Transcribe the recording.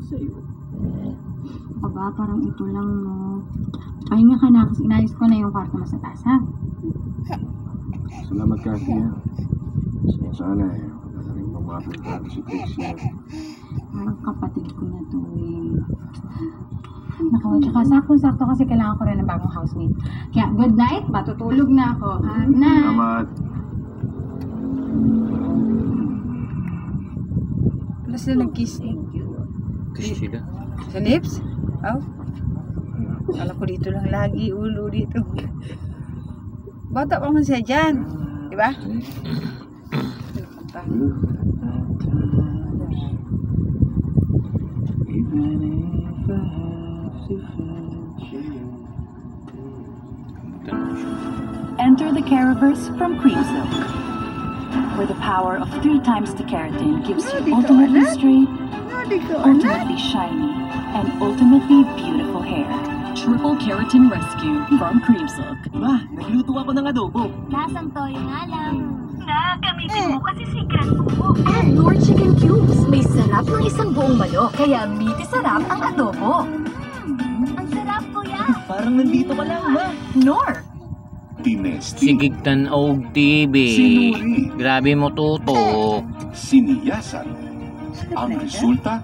sa'yo. Aba, parang ito lang, no? Pahinga ka na kasi inayos ko na yung kwarto mo sa taas, ha? Salamat, Kathy. Sana madaling lumapit na si Trixie. Parang kapatid ko na to, eh. Naku, tsaka sakto-sakto kasi kailangan ko rin ng bagong housemate. Kaya, good night. Matutulog na ako, ha? Night! Salamat. Wala sila nag-kiss eh. Kiss sila. Sa lips? Oh? Kala ko dito lang lagi, ulo dito. Bata pa man siya dyan. Diba? Enter the Caraverse from Creamsilk, where the power of 3 times the keratin gives you ultimately straight, ultimately shiny, and ultimately beautiful hair. Triple Keratin Rescue from Creamsilk. Ma, nagluto ako ng adobo. Lasang toyo nga lang. Gamitin mo kasi secret ko. Add more chicken cubes. May sarap ng isang buong manok. Kaya meaty sarap ang adobo. Ang sarap, kuya. Parang nandito ka lang, ma. Nor! Tinesti. Sigigtan og TV. Sinuri. Grabe mo tutok. Siniyasan. Ang resulta,